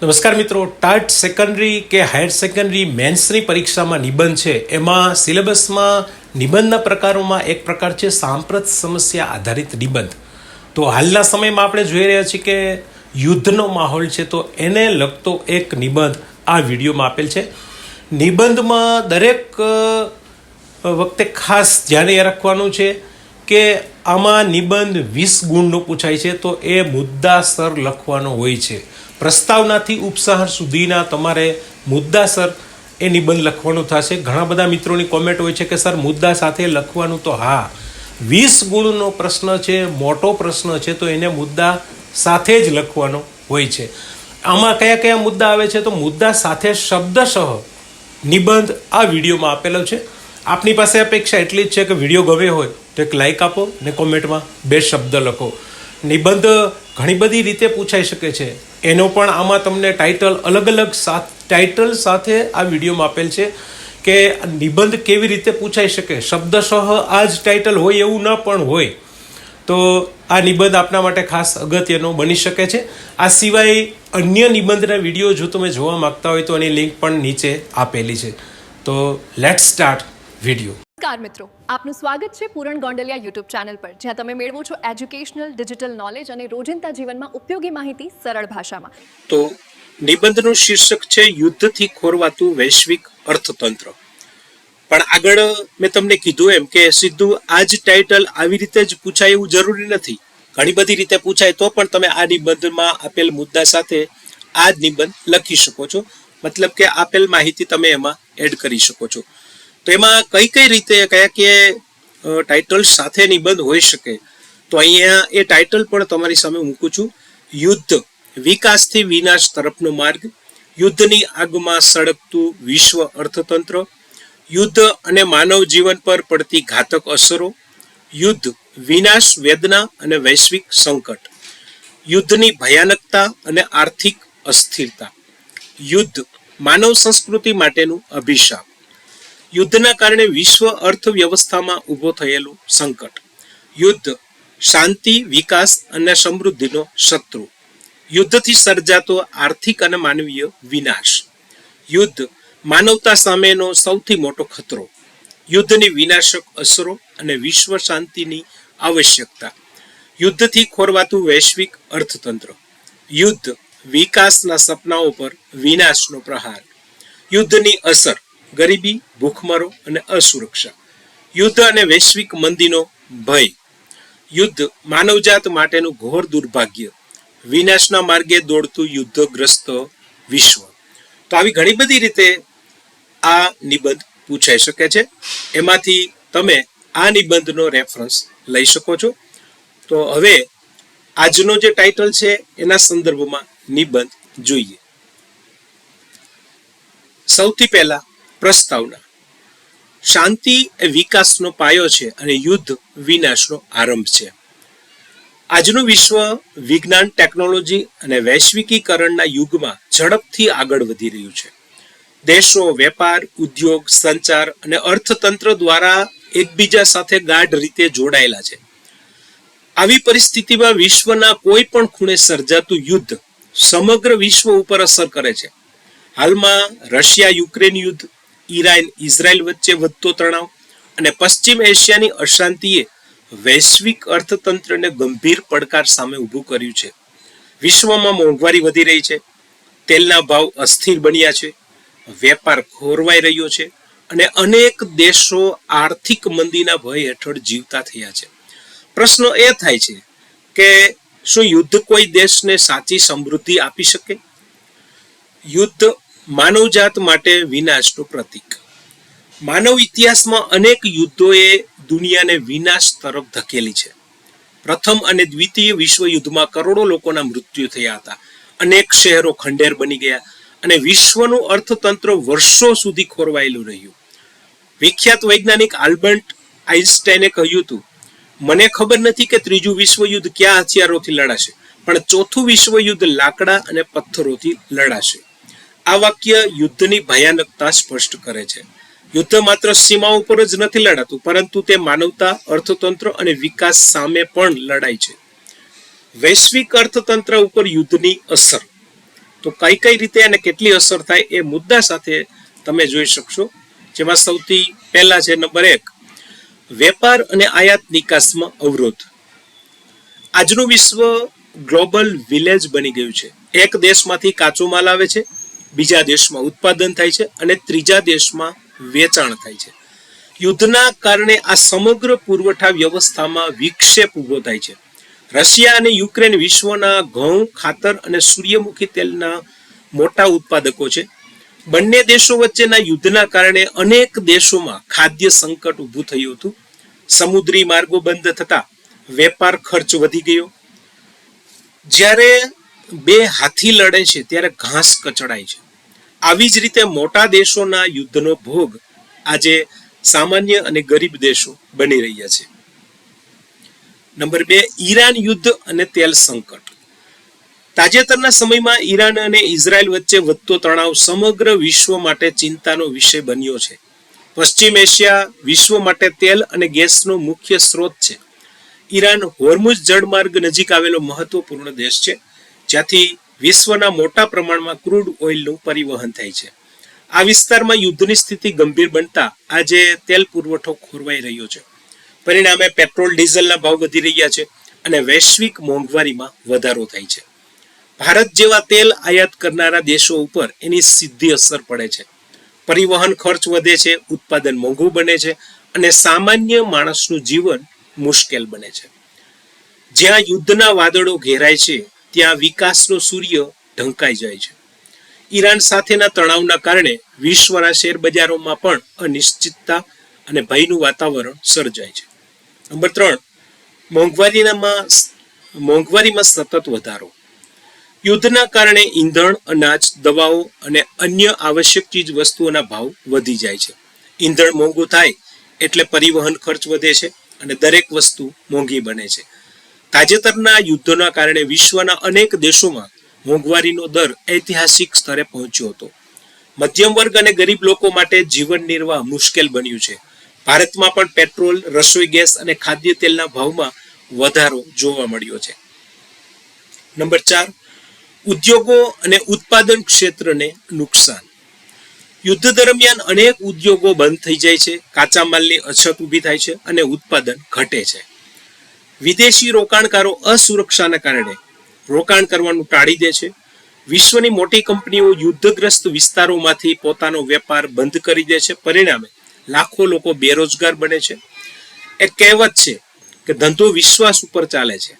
નમસ્કાર મિત્રો, TAT secondary કે હાયર સેકન્ડરી મેન્સની પરીક્ષામાં નિબંધ છે એમાં સિલેબસમાં નિબંધના પ્રકારોમાં એક પ્રકાર છે સાંપ્રત સમસ્યા આધારિત નિબંધ. તો હાલના સમયમાં આપણે જોઈ રહ્યા છીએ કે યુદ્ધનો માહોલ છે, તો એને લગતો એક નિબંધ આ વિડીયોમાં આપેલ છે. નિબંધમાં દરેક વખતે ખાસ ધ્યાન એ રાખવાનું છે કે આમાં નિબંધ 20 ગુણનો પૂછાય છે, તો એ મુદ્દાસર લખવાનો હોય છે. પ્રસ્તાવનાથી ઉપસાહર સુધીના તમારે મુદ્દાસર એ નિબંધ લખવાનો થશે. ઘણા બધા મિત્રોની કોમેન્ટ હોય છે કે સર મુદ્દા સાથે લખવાનું, તો હા, 20 ગુણનો પ્રશ્ન છે, મોટો પ્રશ્ન છે, તો એને મુદ્દા સાથે જ લખવાનો હોય છે. આમાં કયા કયા મુદ્દા આવે છે, તો મુદ્દા સાથે શબ્દશઃ નિબંધ આ વિડીયોમાં આપેલો છે. આપની પાસે અપેક્ષા એટલી જ છે કે વિડીયો ગમે હોય તો એક લાઇક આપો ને કોમેન્ટમાં 2 શબ્દ લખો. નિબંધ ઘણી બધી રીતે પૂછાઈ શકે છે, એનો પણ આમાં તમને ટાઇટલ અલગ અલગ ટાઇટલ સાથે આ વિડીયોમાં આપેલ છે કે નિબંધ કેવી રીતે પૂછાઈ શકે. શબ્દશઃ આ જ ટાઇટલ હોય એવું ન પણ હોય, તો આ નિબંધ આપના માટે ખાસ અગત્યનો બની શકે છે. આ સિવાય અન્ય નિબંધના વિડીયો જો તમે જોવા માંગતા હોય તો એની લિંક પણ નીચે આપેલી છે. તો લેટ્સ સ્ટાર્ટ વિડીયો. નમસ્કાર મિત્રો, આપનું સ્વાગત છે પૂરણ ગોંડલિયા યુટ્યુબ ચેનલ પર, જ્યાં તમે મેળવો છો એજ્યુકેશનલ ડિજિટલ નોલેજ અને રોજિંદા જીવનમાં ઉપયોગી માહિતી સરળ ભાષામાં. તો નિબંધનું શીર્ષક છે યુદ્ધથી ખોરવાતું વૈશ્વિક અર્થતંત્ર. પણ આગળ મેં તમને કીધું એમ કે સીધું આ જ ટાઇટલ આવી રીતે જ પૂછાય એવું જરૂરી નથી. ઘણી બધી રીતે પૂછાય તો પણ તમે આ નિબંધમાં આપેલ મુદ્દા સાથે આ જ નિબંધ લખી શકો છો. મતલબ કે આપેલ માહિતી તમે એમાં એડ કરી શકો છો. તો એમાં કઈ કઈ રીતે કયા ટાઇટલ સાથે નિબંધ હોઈ શકે, તો અહીંયા એ ટાઇટલ પણ તમારી સામે મૂકું છું. યુદ્ધ, વિકાસથી વિનાશ તરફનો માર્ગ, યુદ્ધની આગમાં સળગતું વિશ્વ અર્થતંત્ર, યુદ્ધ અને માનવ જીવન પર પડતી ઘાતક અસરો, યુદ્ધ, વિનાશ, વેદના અને વૈશ્વિક સંકટ, યુદ્ધની ભયાનકતા અને આર્થિક અસ્થિરતા, યુદ્ધ, માનવ સંસ્કૃતિ માટેનું અભિશાપ, યુદ્ધના કારણે વિશ્વ અર્થવ્યવસ્થામાં ઊભો થયેલું સંકટ, યુદ્ધ, શાંતિ, વિકાસ અને સમૃદ્ધિનો શત્રુ, યુદ્ધથી સર્જાતો આર્થિક અને માનવીય વિનાશ, યુદ્ધ, માનવતા સામેનો સૌથી મોટો ખતરો, યુદ્ધની વિનાશક અસરો અને વિશ્વ શાંતિની આવશ્યકતા, યુદ્ધથી ખોરવાતું વૈશ્વિક અર્થતંત્ર, યુદ્ધ, વિકાસના સપનાઓ પર વિનાશનો પ્રહાર, યુદ્ધની અસર, ગરીબી, ભૂખમરો અને અસુરક્ષા, યુદ્ધ અને વૈશ્વિક મંદીનો ભય, યુદ્ધ, માનવજાત માટેનું ઘોર દુર્ભાગ્ય, વિનાશના માર્ગે દોડતું યુદ્ધગ્રસ્ત વિશ્વ. તો આવી ઘણી બધી રીતે આ નિબંધ પૂછાઈ શકે છે. એમાંથી તમે આ નિબંધનો રેફરન્સ લઈ શકો છો. તો હવે આજનો જે ટાઇટલ છે એના સંદર્ભમાં નિબંધ જોઈએ. સૌથી પહેલા પ્રસ્તાવના. શાંતિ એ વિકાસનો પાયો છે અને યુદ્ધ વિનાશનો આરંભ છે. આજનું વિશ્વ વિજ્ઞાન, ટેકનોલોજી અને વૈશ્વિકીકરણના યુગમાં ઝડપથી આગળ વધી રહ્યું છે. દેશો વેપાર, ઉદ્યોગ, સંચાર અને અર્થતંત્ર દ્વારા એકબીજા સાથે ગાઢ રીતે જોડાયેલા છે. આવી પરિસ્થિતિમાં વિશ્વના કોઈ પણ ખૂણે સર્જાતું યુદ્ધ સમગ્ર વિશ્વ ઉપર અસર કરે છે. હાલમાં રશિયા યુક્રેન યુદ્ધ, ઈરાન ઇઝરાયલ વચ્ચે વધતો તણાવ અને પશ્ચિમ એશિયાની અશાંતિએ વૈશ્વિક અર્થતંત્રને ગંભીર પડકાર સામે ઊભું કર્યું છે. વિશ્વમાં મોંઘવારી વધી રહી છે, તેલના ભાવ અસ્થિર બન્યા છે, વેપાર ખોરવાઈ રહ્યો છે અને અનેક દેશો આર્થિક મંદીના ભય હેઠળ જીવતા થયા છે. પ્રશ્ન એ થાય છે કે શું યુદ્ધ કોઈ દેશને સાચી સમૃદ્ધિ આપી શકે? યુદ્ધ માનવજાત માટે વિનાશનું પ્રતીક. માનવ ઇતિહાસમાં અનેક યુદ્ધોએ દુનિયાને વિનાશ તરફ ધકેલી છે. પ્રથમ અને દ્વિતીય વિશ્વયુદ્ધમાં કરોડો લોકોના મૃત્યુ થયા હતા. અનેક શહેરો ખંડેર બની ગયા અને વિશ્વનું અર્થતંત્ર વર્ષો સુધી ખોરવાયેલું રહ્યું. વિખ્યાત વૈજ્ઞાનિક આલ્બર્ટ આઇન્સ્ટાઈને કહ્યું હતું, મને ખબર નથી કે ત્રીજું વિશ્વયુદ્ધ કયા હથિયારોથી લડાશે, પણ ચોથું વિશ્વયુદ્ધ લાકડા અને પથ્થરોથી લડાશે. આ વાક્ય યુદ્ધની ભયાનકતા સ્પષ્ટ કરે છે. યુદ્ધ માત્ર સીમાઓ પર જ નથી લડાતું, પરંતુ તે માનવતા, અર્થતંત્ર અને વિકાસ સામે પણ લડાય છે. વૈશ્વિક અર્થતંત્ર ઉપર યુદ્ધની અસર. તો કઈ કઈ રીતે અને કેટલી અસર થાય એ મુદ્દા સાથે તમે જોઈ શકશો. જેમાં સૌથી પહેલા છે નંબર 1, વેપાર અને આયાત નિકાસમાં અવરોધ. આજનું વિશ્વ ગ્લોબલ વિલેજ બની ગયું છે. એક દેશમાંથી કાચો માલ આવે છે, બીજા દેશમાં ઉત્પાદન થાય છે અને ત્રીજા દેશમાં વેચાણ થાય છે. યુદ્ધના કારણે આ સમગ્ર પુરવઠા વ્યવસ્થામાં વિક્ષેપ ઊભો થાય છે. રશિયા અને યુક્રેન વિશ્વના ઘઉં, ખાતર અને સૂર્યમુખી તેલના મોટા ઉત્પાદકો છે. બંને દેશો વચ્ચેના યુદ્ધના કારણે અનેક દેશોમાં ખાદ્ય સંકટ ઊભું થયું હતું. સમુદ્રી માર્ગો બંધ થતા વેપાર ખર્ચ વધી ગયો. જ્યારે બે હાથી લડે છે ત્યારે ઘાસ કચડાય છે. આવી જ રીતે મોટા દેશોના યુદ્ધનો ભોગ આજે સામાન્ય અને ગરીબ દેશો બની રહ્યા છે. નંબર 2, ઈરાન યુદ્ધ અને તેલ સંકટ. તાજેતરના સમયમાં ઈરાન અને ઇઝરાયલ વચ્ચે વધતો તણાવ સમગ્ર વિશ્વ માટે ચિંતાનો વિષય બન્યો છે. પશ્ચિમ એશિયા વિશ્વ માટે તેલ અને ગેસનો મુખ્ય સ્ત્રોત છે. ઈરાન હોર્મુઝ જળમાર્ગ નજીક આવેલો મહત્વપૂર્ણ દેશ છે, જ્યાંથી વિશ્વના મોટા પ્રમાણમાં ક્રૂડ ઓઇલનું પરિવહન થાય છે. આ વિસ્તારમાં યુદ્ધની સ્થિતિ ગંભીર બનતા આજે તેલ પુરવઠો ખોરવાઈ રહ્યો છે. પરિણામે પેટ્રોલ ડીઝલના ભાવ વધી રહ્યા છે અને વૈશ્વિક મોંઘવારીમાં વધારો થાય છે. ભારત જેવા તેલ આયાત કરનારા દેશો ઉપર એની સીધી અસર પડે છે. પરિવહન ખર્ચ વધે છે, ઉત્પાદન મોંઘું બને છે અને સામાન્ય માણસનું જીવન મુશ્કેલ બને છે. જ્યાં યુદ્ધના વાદળો ઘેરાય છે ત્યાં વિકાસનો સૂર્ય ઢંકાઈ જાય છે. ઈરાન સાથેના તણાવના કારણે વિશ્વના શેર બજારોમાં પણ અનિશ્ચિતતા અને ભયનું વાતાવરણ સર્જાય છે. નંબર 3, મોંઘવારીમાં સતત વધારો. યુદ્ધના કારણે ઈંધણ, અનાજ, દવાઓ અને અન્ય આવશ્યક ચીજ વસ્તુઓના ભાવ વધી જાય છે. ઈંધણ મોંઘું થાય એટલે પરિવહન ખર્ચ વધે છે અને દરેક વસ્તુ મોંઘી બને છે. તાજેતરના યુદ્ધોના કારણે વિશ્વના અનેક દેશોમાં મોંઘવારીનો દર ઐતિહાસિક સ્તરે પહોંચ્યો હતો. મધ્યમ વર્ગ અને ગરીબ લોકો માટે જીવન નિર્વાહ મુશ્કેલ બન્યું છે. ભારતમાં પણ પેટ્રોલ, રસોઈ ગેસ અને ખાદ્ય તેલના ભાવમાં વધારો જોવા મળ્યો છે. નંબર 4, ઉદ્યોગો અને ઉત્પાદન ક્ષેત્રને નુકસાન. યુદ્ધ દરમિયાન અનેક ઉદ્યોગો બંધ થઈ જાય છે, કાચા માલની અછત ઊભી થાય છે અને ઉત્પાદન ઘટે છે. વિદેશી રોકાણકારો અસુરક્ષાના કારણે રોકાણ કરવાનું ટાળી દે છે. વિશ્વની મોટી કંપનીઓ યુદ્ધગ્રસ્ત વિસ્તારોમાંથી પોતાનો વેપાર બંધ કરી દે છે. પરિણામે લાખો લોકો બેરોજગાર બને છે. એક કહેવત છે કે ધંધો વિશ્વાસ ઉપર ચાલે છે.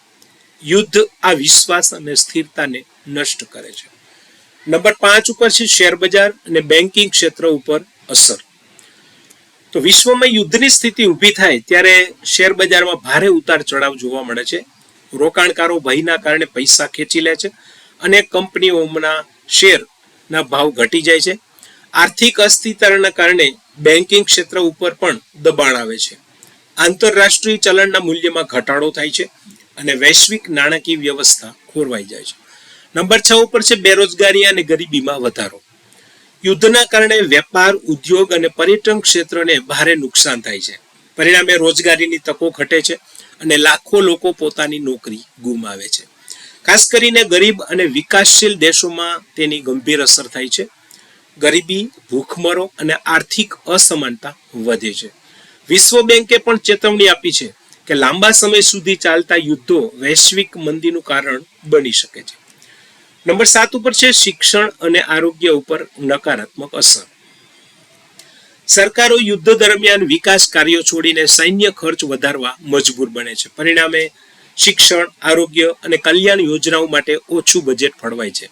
યુદ્ધ આ વિશ્વાસ અને સ્થિરતાને નષ્ટ કરે છે. નંબર 5 ઉપર છે શેર બજાર અને બેન્કિંગ ક્ષેત્ર ઉપર અસર. તો વિશ્વમાં યુદ્ધની સ્થિતિ ઊભી થાય ત્યારે શેર બજારમાં ભારે ઉતાર ચઢાવ જોવા મળે છે. રોકાણકારો ભયના કારણે પૈસા ખેંચી લે છે અને કંપનીઓના શેરના ભાવ ઘટી જાય છે. આર્થિક અસ્થિરતાના કારણે બેન્કિંગ ક્ષેત્ર ઉપર પણ દબાણ આવે છે. આંતરરાષ્ટ્રીય ચલણના મૂલ્યમાં ઘટાડો થાય છે અને વૈશ્વિક નાણાકીય વ્યવસ્થા ખોરવાઈ જાય છે. નંબર 6 ઉપર છે બેરોજગારી અને ગરીબીમાં વધારો. યુદ્ધના કારણે વેપાર, ઉદ્યોગ અને પર્યટન ક્ષેત્રને ભારે નુકસાન થાય છે. પરિણામે રોજગારીની તકો ઘટે છે અને લાખો લોકો પોતાની નોકરી ગુમાવે છે. ખાસ કરીને ગરીબ અને વિકાસશીલ દેશોમાં તેની ગંભીર અસર થાય છે. ગરીબી, ભૂખમરો અને આર્થિક અસમાનતા વધે છે. વિશ્વ બેંકે પણ ચેતવણી આપી છે કે લાંબા સમય સુધી ચાલતા યુદ્ધો વૈશ્વિક મંદીનું કારણ બની શકે છે. નંબર 7 ઉપર છે શિક્ષણ અને આરોગ્ય ઉપર નકારાત્મક અસર. સરકારો યુદ્ધ દરમિયાન વિકાસ કાર્યો છોડીને સૈન્ય ખર્ચ વધારવા મજબૂર બને છે. પરિણામે શિક્ષણ, આરોગ્ય અને કલ્યાણ યોજનાઓ માટે ઓછું બજેટ ફળવાય છે.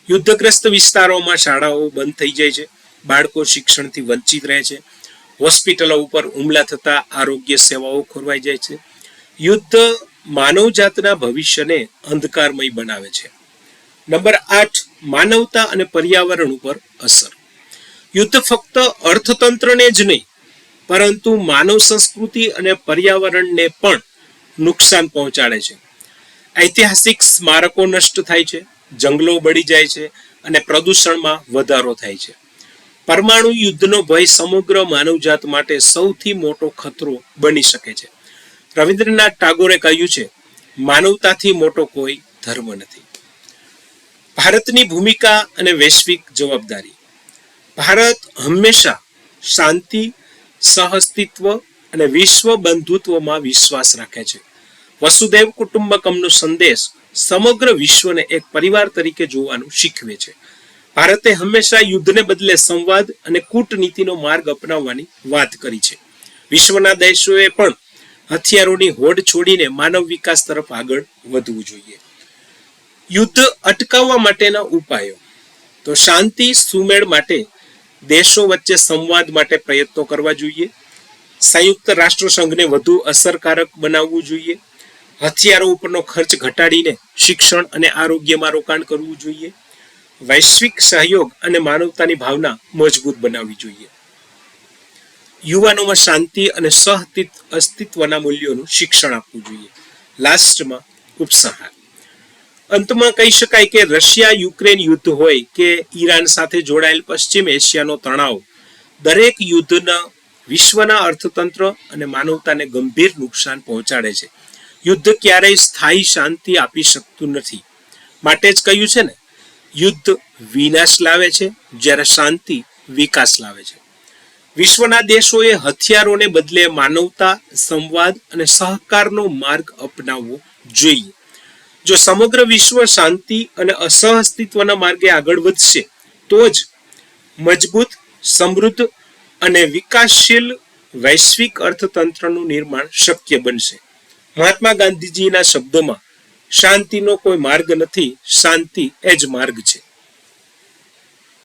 યુદ્ધગ્રસ્ત વિસ્તારોમાં શાળાઓ બંધ થઈ જાય છે. બાળકો શિક્ષણથી વંચિત રહે છે. હોસ્પિટલો ઉપર હુમલા થતા આરોગ્ય સેવાઓ ખોરવાઈ જાય છે. યુદ્ધ માનવજાતના ભવિષ્યને અંધકારમય બનાવે છે. નંબર 8, માનવતા અને પર્યાવરણ ઉપર અસર. યુદ્ધ ફક્ત અર્થતંત્રને જ નહીં પરંતુ માનવ સંસ્કૃતિ અને પર્યાવરણને પણ નુકસાન પહોંચાડે છે. ઐતિહાસિક સ્મારકો નષ્ટ થાય છે, જંગલો બળી જાય છે અને પ્રદૂષણમાં વધારો થાય છે. પરમાણુ યુદ્ધનો ભય સમગ્ર માનવજાત માટે સૌથી મોટો ખતરો બની શકે છે. રવિન્દ્રનાથ ટાગોરે કહ્યું છે, માનવતાથી મોટો કોઈ ધર્મ નથી. ભારતની ભૂમિકા અને વૈશ્વિક જવાબદારી. ભારત હંમેશા શાંતિ, સહઅસ્તિત્વ અને વિશ્વ બંધુત્વમાં વિશ્વાસ રાખે છે. વસુધૈવ કુટુંબકમનો સંદેશ સમગ્ર વિશ્વને એક પરિવાર તરીકે જોવાનું શીખવે છે. ભારતે હંમેશા યુદ્ધને બદલે સંવાદ અને કૂટનીતિનો માર્ગ અપનાવવાની વાત કરી છે. વિશ્વના દેશોએ પણ હથિયારોની હોડ છોડીને માનવ વિકાસ તરફ આગળ વધવું જોઈએ. યુદ્ધ અટકાવવા માટેના ઉપાયો. તો શાંતિ સુમેળ માટે દેશો વચ્ચે સંવાદ માટે પ્રયત્નો કરવા જોઈએ. સંયુક્ત રાષ્ટ્ર સંઘને વધુ અસરકારક બનાવવું જોઈએ. હથિયારો ઉપરનો ખર્ચ ઘટાડીને શિક્ષણ અને આરોગ્યમાં રોકાણ કરવું જોઈએ. વૈશ્વિક સહયોગ અને માનવતાની ભાવના મજબૂત બનાવવી જોઈએ. યુવાનોમાં શાંતિ અને અસ્તિત્વના મૂલ્યોનું શિક્ષણ આપવું જોઈએ. લાસ્ટમાં ઉપસંહાર. અંતમાં કહી શકાય કે રશિયા યુક્રેન યુદ્ધ હોય કે ઈરાન સાથે જોડાયેલ પશ્ચિમ એશિયાનો તણાવ, દરેક યુદ્ધના વિશ્વના અર્થતંત્ર અને માનવતાને ગંભીર નુકસાન પહોંચાડે છે. યુદ્ધ ક્યારેય સ્થાયી શાંતિ આપી શકતું નથી. માટે જ કહ્યું છે ને, યુદ્ધ વિનાશ લાવે છે જ્યારે શાંતિ વિકાસ લાવે છે. વિશ્વના દેશોએ હથિયારોને બદલે માનવતા, સંવાદ અને સહકારનો માર્ગ અપનાવવો જોઈએ. જો સમગ્ર વિશ્વ શાંતિ અને સહઅસ્તિત્વના માર્ગે આગળ વધશે તો જ મજબૂત, સમૃદ્ધ અને વિકાસશીલ વૈશ્વિક અર્થતંત્રનું નિર્માણ શક્ય બનશે. મહાત્મા ગાંધીજીના શબ્દોમાં, શાંતિનો કોઈ માર્ગ નથી, શાંતિ એ જ માર્ગ છે.